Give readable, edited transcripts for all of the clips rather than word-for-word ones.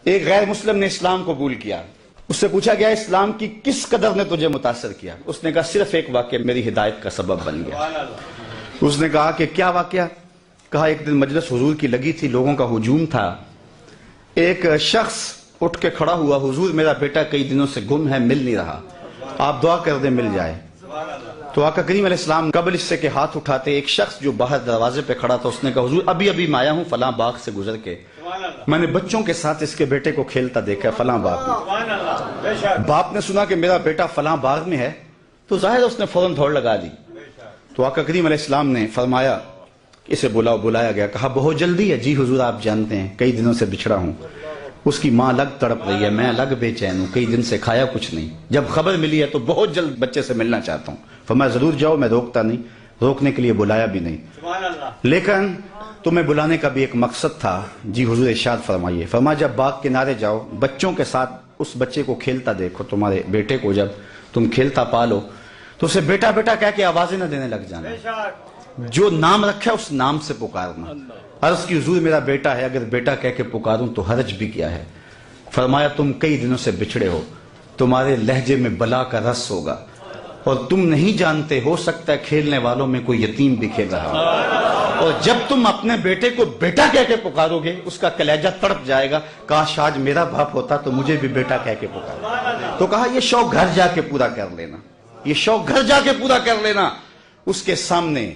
ایک غیر مسلم نے اسلام قبول کیا. اس سے پوچھا گیا اسلام کی کس قدر نے تجھے متاثر کیا؟ اس نے کہا صرف ایک واقعہ میری ہدایت کا سبب بن گیا. اس نے کہا کہ کیا واقعہ؟ کہا ایک دن مجلس حضور کی لگی تھی، لوگوں کا ہجوم تھا. ایک شخص اٹھ کے کھڑا ہوا، حضور میرا بیٹا کئی دنوں سے گم ہے، مل نہیں رہا، آپ دعا کر دیں مل جائے. تو آقا کریم علیہ السلام قبل اس سے کہ ہاتھ اٹھاتے ایک شخص جو باہر دروازے پہ کھڑا تھا، اس نے کہا حضور ابھی میں آیا ہوں فلاں باغ سے گزر کے، میں نے بچوں کے ساتھ اس کے بیٹے کو کھیلتا دیکھا فلاں باغ میں. باپ نے سنا کہ میرا بیٹا فلاں باغ میں ہے تو ظاہر اس نے فوراً دوڑ لگا دی. تو آقا کریم علیہ السلام نے فرمایا اسے بلایا گیا. کہا بہت جلدی ہے؟ جی حضور آپ جانتے ہیں کئی دنوں سے بچھڑا ہوں، اس کی ماں الگ تڑپ رہی ہے، میں الگ بے چین ہوں، کئی دن سے کھایا کچھ نہیں، جب خبر ملی ہے تو بہت جلد بچے سے ملنا چاہتا ہوں. فرمایا ضرور جاؤ، میں روکتا نہیں، روکنے کے لیے بلایا بھی نہیں، لیکن تمہیں بلانے کا بھی ایک مقصد تھا. جی حضور ارشاد فرمائیے. فرمایا جب باغ کنارے جاؤ، بچوں کے ساتھ اس بچے کو کھیلتا دیکھو، تمہارے بیٹے کو جب تم کھیلتا پالو تو اسے بیٹا بیٹا کہہ کے آوازیں نہ دینے لگ جانا، جو نام رکھا ہے اس نام سے پکارنا. عرض کی حضور میرا بیٹا ہے، اگر بیٹا کہہ کے پکاروں تو حرج بھی کیا ہے؟ فرمایا تم کئی دنوں سے بچھڑے ہو، تمہارے لہجے میں بلا کا رس ہوگا اور تم نہیں جانتے، ہو سکتا ہے کھیلنے والوں میں کوئی یتیم بھی کھیل رہا ہو، اور جب تم اپنے بیٹے کو بیٹا کہہ کے پکارو گے اس کا کلیجہ تڑپ جائے گا، کاش آج میرا باپ ہوتا تو مجھے بھی بیٹا کہہ کے پکارو. تو کہا یہ شوق گھر جا کے پورا کر لینا، یہ شوق گھر جا کے پورا کر لینا، اس کے سامنے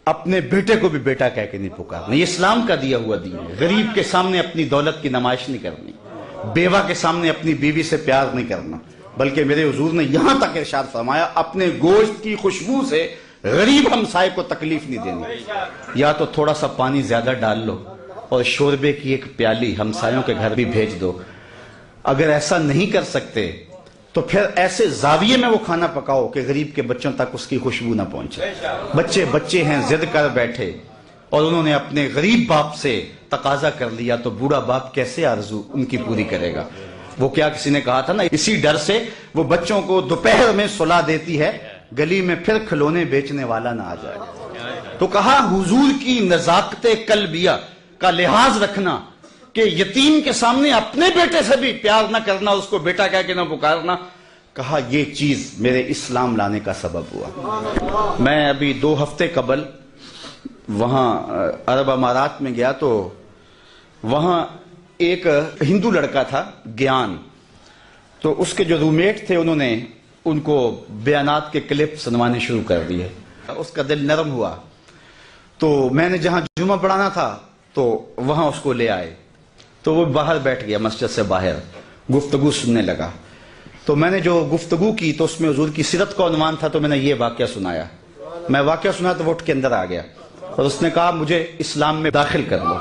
اپنے بیٹے کو بھی بیٹا کہہ کے نہیں پکارنا. یہ اسلام کا دیا ہوا دین ہے. غریب کے سامنے اپنی دولت کی نمائش نہیں کرنی، بیوہ کے سامنے اپنی بیوی سے پیار نہیں کرنا، بلکہ میرے حضور نے یہاں تک ارشاد فرمایا اپنے گوشت کی خوشبو سے غریب ہمسائے کو تکلیف نہیں دینی. یا تو تھوڑا سا پانی زیادہ ڈال لو اور شوربے کی ایک پیالی ہمسایوں کے گھر بھی بھیج دو. اگر ایسا نہیں کر سکتے تو پھر ایسے زاویے میں وہ کھانا پکاؤ کہ غریب کے بچوں تک اس کی خوشبو نہ پہنچے. بچے ہیں ضد کر بیٹھے اور انہوں نے اپنے غریب باپ سے تقاضا کر لیا تو بوڑھا باپ کیسے آرزو ان کی پوری کرے گا؟ وہ کیا کسی نے کہا تھا نا، اسی ڈر سے وہ بچوں کو دوپہر میں سلا دیتی ہے گلی میں پھر کھلونے بیچنے والا نہ آ جائے. تو کہا حضور کی نزاکت قلبیہ کا لحاظ رکھنا کہ یتیم کے سامنے اپنے بیٹے سے بھی پیار نہ کرنا، اس کو بیٹا کہہ کے نہ پکارنا. کہا یہ چیز میرے اسلام لانے کا سبب ہوا. میں ابھی 2 ہفتے قبل وہاں عرب امارات میں گیا تو وہاں ایک ہندو لڑکا تھا گیان، تو اس کے جو رومیٹ تھے انہوں نے ان کو بیانات کے کلپ سنوانے شروع کر دیے. اس کا دل نرم ہوا تو میں نے جہاں جمعہ پڑھانا تھا تو وہاں اس کو لے آئے. تو وہ باہر بیٹھ گیا مسجد سے باہر، گفتگو سننے لگا. تو میں نے جو گفتگو کی تو اس میں حضور کی سیرت کا عنوان تھا، تو میں نے یہ واقعہ سنایا. میں واقعہ سنا تو وہ اٹھ کے اندر آ گیا اور اس نے کہا مجھے اسلام میں داخل کر لو.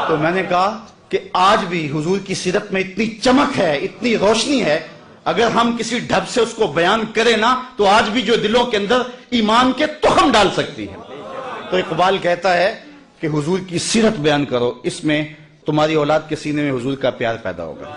تو میں نے کہا کہ آج بھی حضور کی سیرت میں اتنی چمک ہے، اتنی روشنی ہے، اگر ہم کسی ڈھب سے اس کو بیان کریں نا تو آج بھی جو دلوں کے اندر ایمان کے تخم ڈال سکتی ہے. تو اقبال کہتا ہے کہ حضور کی سیرت بیان کرو، اس میں تمہاری اولاد کے سینے میں حضور کا پیار پیدا ہوگا.